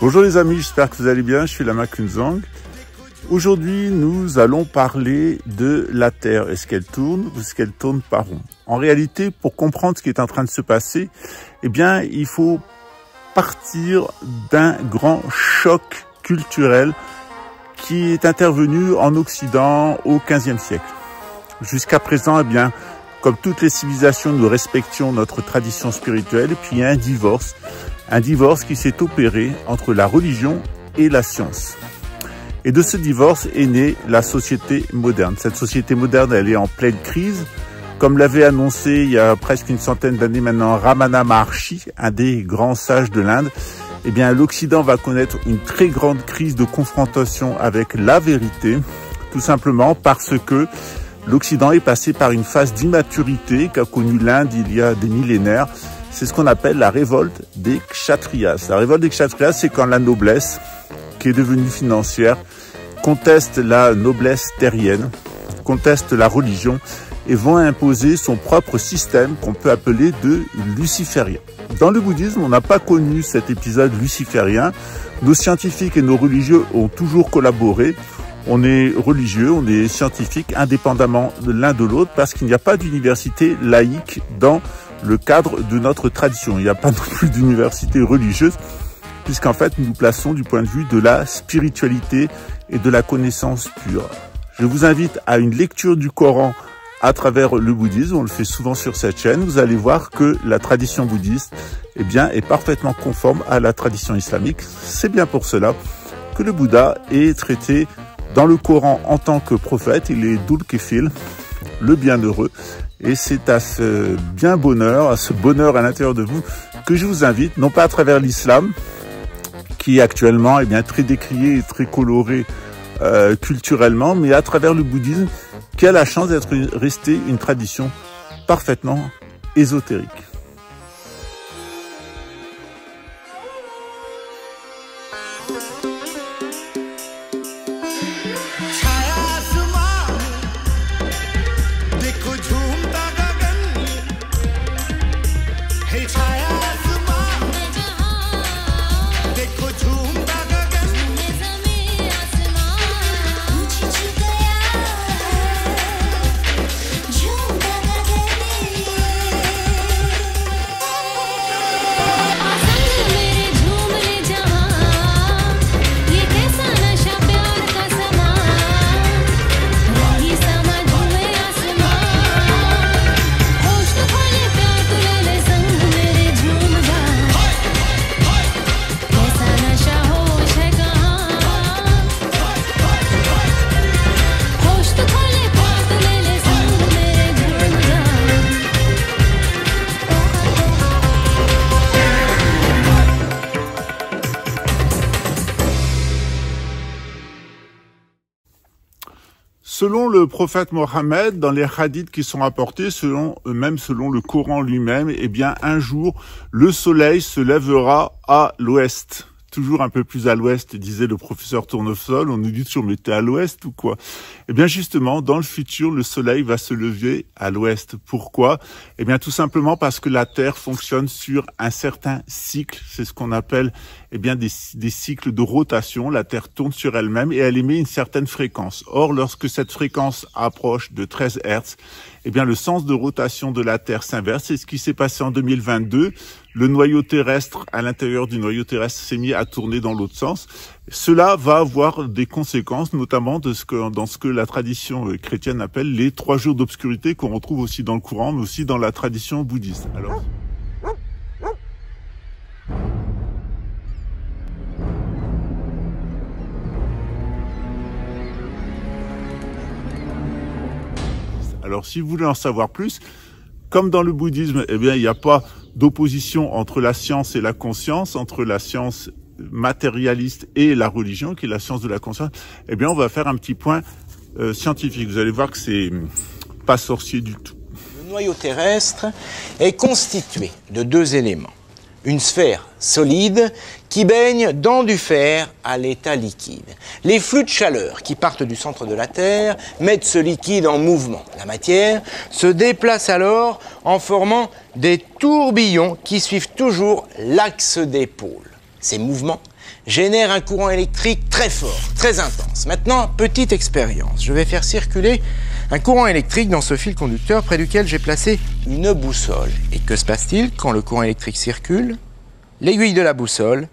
Bonjour les amis, j'espère que vous allez bien, je suis Lama Kunzang. Aujourd'hui, nous allons parler de la Terre. Est-ce qu'elle tourne ou est-ce qu'elle tourne pas rond? En réalité, pour comprendre ce qui est en train de se passer, eh bien, il faut partir d'un grand choc culturel qui est intervenu en Occident au XVe siècle. Jusqu'à présent, eh bien, comme toutes les civilisations, nous respections notre tradition spirituelle, et puis il y a un divorce qui s'est opéré entre la religion et la science. Et de ce divorce est née la société moderne. Cette société moderne, elle est en pleine crise. Comme l'avait annoncé il y a presque une centaine d'années maintenant Ramana Maharshi, un des grands sages de l'Inde, eh bien l'Occident va connaître une très grande crise de confrontation avec la vérité, tout simplement parce que l'Occident est passé par une phase d'immaturité qu'a connue l'Inde il y a des millénaires. C'est ce qu'on appelle la révolte des Kshatriyas. La révolte des Kshatriyas, c'est quand la noblesse, qui est devenue financière, conteste la noblesse terrienne, conteste la religion et vont imposer son propre système qu'on peut appeler de luciférien. Dans le bouddhisme, on n'a pas connu cet épisode luciférien. Nos scientifiques et nos religieux ont toujours collaboré. On est religieux, on est scientifique, indépendamment de l'un de l'autre, parce qu'il n'y a pas d'université laïque dans le cadre de notre tradition. Il n'y a pas non plus d'université religieuse, puisqu'en fait, nous nous plaçons du point de vue de la spiritualité et de la connaissance pure. Je vous invite à une lecture du Coran à travers le bouddhisme. On le fait souvent sur cette chaîne. Vous allez voir que la tradition bouddhiste, eh bien, est parfaitement conforme à la tradition islamique. C'est bien pour cela que le Bouddha est traité dans le Coran en tant que prophète. Il est Dhul Kefil, le bienheureux. Et c'est à ce bien bonheur, à ce bonheur à l'intérieur de vous, que je vous invite, non pas à travers l'islam, qui est actuellement eh bien, très décrié et très coloré culturellement, mais à travers le bouddhisme, qui a la chance d'être resté une tradition parfaitement ésotérique. Selon le prophète Mohammed, dans les hadiths qui sont rapportés, selon le Coran lui-même, eh bien, un jour, le soleil se lèvera à l'ouest. Toujours un peu plus à l'ouest, disait le professeur Tournesol. On nous dit toujours, mais t'es à l'ouest ou quoi? Eh bien, justement, dans le futur, le soleil va se lever à l'ouest. Pourquoi? Eh bien, tout simplement parce que la Terre fonctionne sur un certain cycle. C'est ce qu'on appelle, eh bien, des cycles de rotation. La Terre tourne sur elle-même et elle émet une certaine fréquence. Or, lorsque cette fréquence approche de 13 Hz, eh bien, le sens de rotation de la Terre s'inverse. C'est ce qui s'est passé en 2022. Le noyau terrestre, à l'intérieur du noyau terrestre, s'est mis à tourner dans l'autre sens. Cela va avoir des conséquences, notamment dans ce que la tradition chrétienne appelle les 3 jours d'obscurité, qu'on retrouve aussi dans le Coran, mais aussi dans la tradition bouddhiste. Alors, si vous voulez en savoir plus, comme dans le bouddhisme, eh bien, il n'y a pas d'opposition entre la science et la conscience, entre la science matérialiste et la religion, qui est la science de la conscience, eh bien, on va faire un petit point scientifique. Vous allez voir que c'est pas sorcier du tout. Le noyau terrestre est constitué de 2 éléments. une sphère solide qui baigne dans du fer à l'état liquide. Les flux de chaleur qui partent du centre de la Terre mettent ce liquide en mouvement. La matière se déplace alors en formant des tourbillons qui suivent toujours l'axe des pôles. Ces mouvements génèrent un courant électrique très fort, très intense. Maintenant, petite expérience. Je vais faire circuler un courant électrique dans ce fil conducteur près duquel j'ai placé une boussole. Et que se passe-t-il quand le courant électrique circule? L'aiguille de la boussole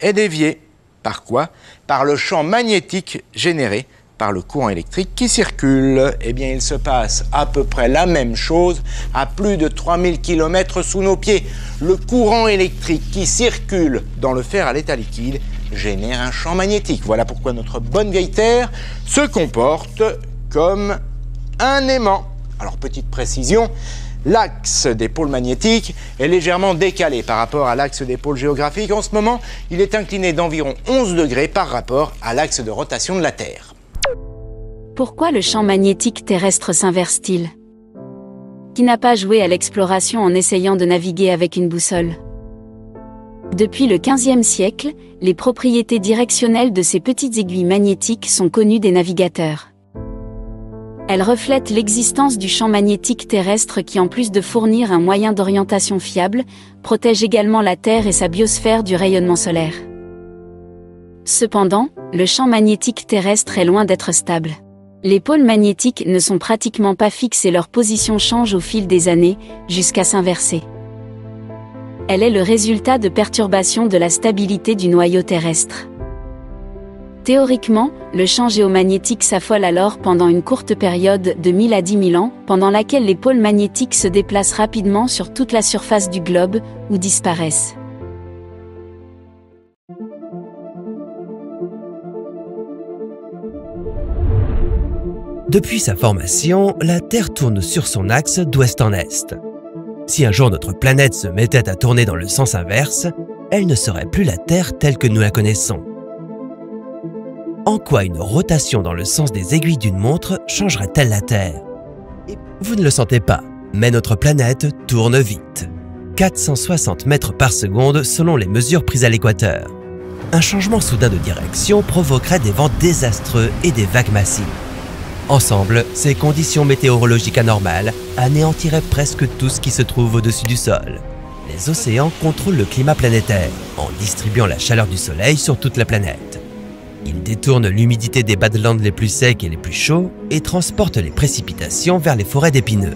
est déviée. Par quoi? Par le champ magnétique généré par le courant électrique qui circule. Eh bien, il se passe à peu près la même chose à plus de 3000 km sous nos pieds. Le courant électrique qui circule dans le fer à l'état liquide génère un champ magnétique. Voilà pourquoi notre bonne vieille Terre se comporte comme un aimant. Alors, petite précision, l'axe des pôles magnétiques est légèrement décalé par rapport à l'axe des pôles géographiques. En ce moment, il est incliné d'environ 11 degrés par rapport à l'axe de rotation de la Terre. Pourquoi le champ magnétique terrestre s'inverse-t-il? Qui n'a pas joué à l'exploration en essayant de naviguer avec une boussole? Depuis le XVe siècle, les propriétés directionnelles de ces petites aiguilles magnétiques sont connues des navigateurs. Elles reflètent l'existence du champ magnétique terrestre qui, en plus de fournir un moyen d'orientation fiable, protège également la Terre et sa biosphère du rayonnement solaire. Cependant, le champ magnétique terrestre est loin d'être stable. Les pôles magnétiques ne sont pratiquement pas fixes et leur position change au fil des années, jusqu'à s'inverser. Elle est le résultat de perturbations de la stabilité du noyau terrestre. Théoriquement, le champ géomagnétique s'affole alors pendant une courte période de 1000 à 10 000 ans, pendant laquelle les pôles magnétiques se déplacent rapidement sur toute la surface du globe, ou disparaissent. Depuis sa formation, la Terre tourne sur son axe d'ouest en est. Si un jour notre planète se mettait à tourner dans le sens inverse, elle ne serait plus la Terre telle que nous la connaissons. En quoi une rotation dans le sens des aiguilles d'une montre changerait-elle la Terre? Vous ne le sentez pas, mais notre planète tourne vite. 460 mètres par seconde selon les mesures prises à l'équateur. Un changement soudain de direction provoquerait des vents désastreux et des vagues massives. Ensemble, ces conditions météorologiques anormales anéantiraient presque tout ce qui se trouve au-dessus du sol. Les océans contrôlent le climat planétaire en distribuant la chaleur du soleil sur toute la planète. Ils détournent l'humidité des badlands les plus secs et les plus chauds et transportent les précipitations vers les forêts d'épineux.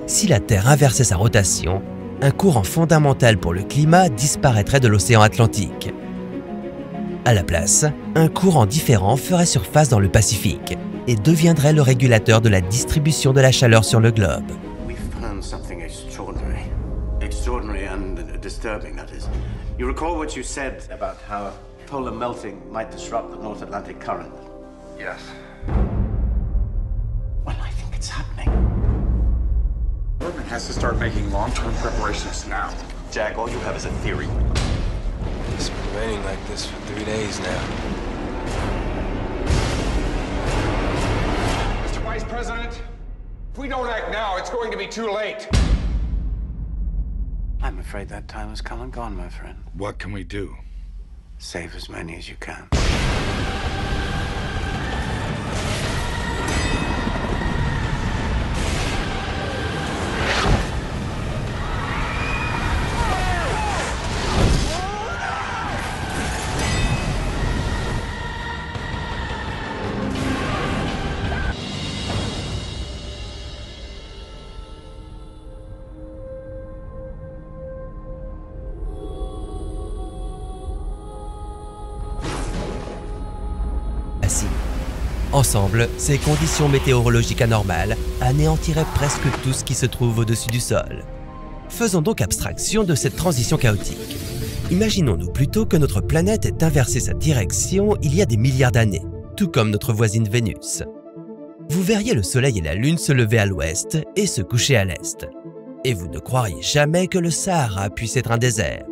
Si la Terre inversait sa rotation, un courant fondamental pour le climat disparaîtrait de l'océan Atlantique. À la place, un courant différent ferait surface dans le Pacifique et deviendrait le régulateur de la distribution de la chaleur sur le globe. We've found something extraordinary. Extraordinary and disturbing, that is. You recall what you said about how polar melting might disrupt the North Atlantic current? Yes. Well, I think it's happening. Government has to start making long-term preparations now. Jack, all you have is a theory. It's been raining like this for 3 days now. Mr. Vice President, if we don't act now, it's going to be too late. I'm afraid that time has come and gone, my friend. What can we do? Save as many as you can. Ensemble, ces conditions météorologiques anormales anéantiraient presque tout ce qui se trouve au-dessus du sol. Faisons donc abstraction de cette transition chaotique. Imaginons-nous plutôt que notre planète ait inversé sa direction il y a des milliards d'années, tout comme notre voisine Vénus. Vous verriez le Soleil et la Lune se lever à l'ouest et se coucher à l'est. Et vous ne croiriez jamais que le Sahara puisse être un désert.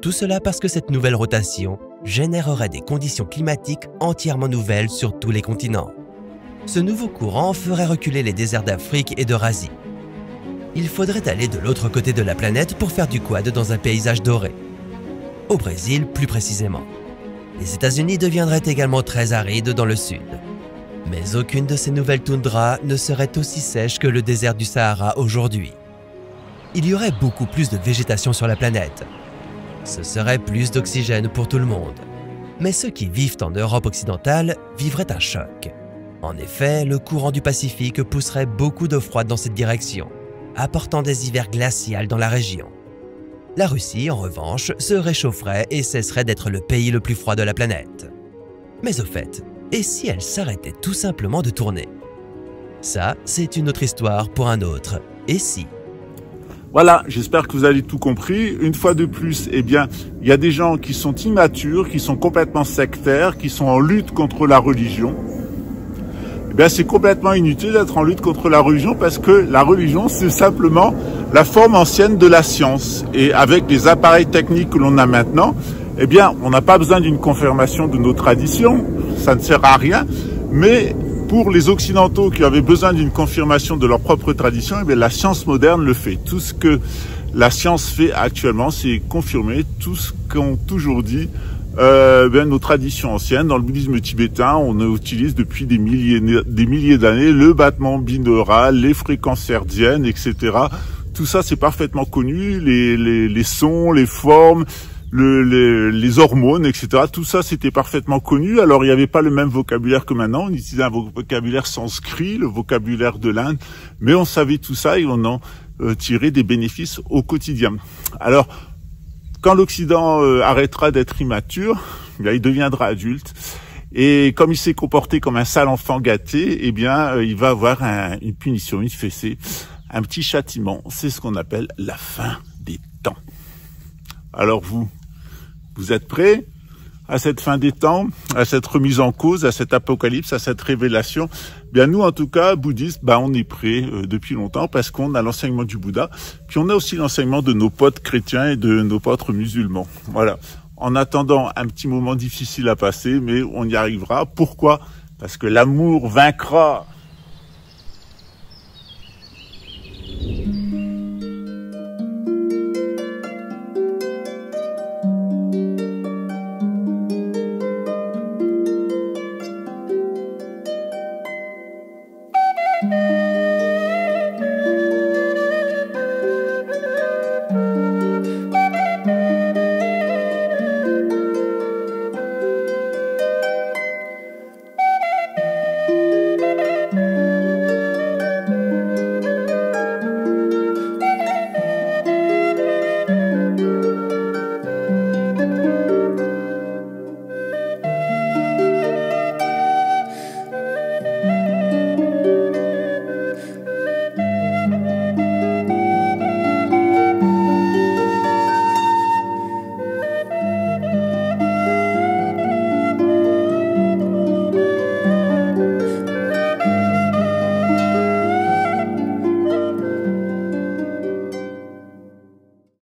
Tout cela parce que cette nouvelle rotation générerait des conditions climatiques entièrement nouvelles sur tous les continents. Ce nouveau courant ferait reculer les déserts d'Afrique et d'Eurasie. il faudrait aller de l'autre côté de la planète pour faire du quad dans un paysage doré. Au Brésil, plus précisément. Les États-Unis deviendraient également très arides dans le sud. Mais aucune de ces nouvelles toundras ne serait aussi sèche que le désert du Sahara aujourd'hui. Il y aurait beaucoup plus de végétation sur la planète. Ce serait plus d'oxygène pour tout le monde. Mais ceux qui vivent en Europe occidentale vivraient un choc. En effet, le courant du Pacifique pousserait beaucoup d'eau froide dans cette direction, apportant des hivers glaciaux dans la région. La Russie, en revanche, se réchaufferait et cesserait d'être le pays le plus froid de la planète. Mais au fait, et si elle s'arrêtait tout simplement de tourner? Ça, c'est une autre histoire pour un autre. Et si? Voilà, j'espère que vous avez tout compris. Une fois de plus, eh bien, il y a des gens qui sont immatures, qui sont complètement sectaires, qui sont en lutte contre la religion. Eh bien, c'est complètement inutile d'être en lutte contre la religion parce que la religion, c'est simplement la forme ancienne de la science. Et avec les appareils techniques que l'on a maintenant, eh bien, on n'a pas besoin d'une confirmation de nos traditions. Ça ne sert à rien. Mais pour les Occidentaux qui avaient besoin d'une confirmation de leur propre tradition, eh bien, la science moderne le fait. Tout ce que la science fait actuellement, c'est confirmer tout ce qu'ont toujours dit nos traditions anciennes. Dans le bouddhisme tibétain, on utilise depuis des milliers d'années le battement binaural, les fréquences hertziennes, etc. Tout ça, c'est parfaitement connu. Les sons, les formes, les hormones, etc. Tout ça, c'était parfaitement connu. Alors, il n'y avait pas le même vocabulaire que maintenant. On utilisait un vocabulaire sanskrit, le vocabulaire de l'Inde. Mais on savait tout ça et on en tirait des bénéfices au quotidien. Alors, quand l'Occident arrêtera d'être immature, bien, il deviendra adulte. Et comme il s'est comporté comme un sale enfant gâté, eh bien, il va avoir une punition, une fessée, un petit châtiment. C'est ce qu'on appelle la fin des temps. Alors vous êtes prêts à cette fin des temps, à cette remise en cause, à cet apocalypse, à cette révélation? Bien, nous, en tout cas, bouddhistes, on est prêts depuis longtemps parce qu'on a l'enseignement du Bouddha, puis on a aussi l'enseignement de nos potes chrétiens et de nos potes musulmans. Voilà. En attendant un petit moment difficile à passer, mais on y arrivera. Pourquoi? Parce que l'amour vaincra.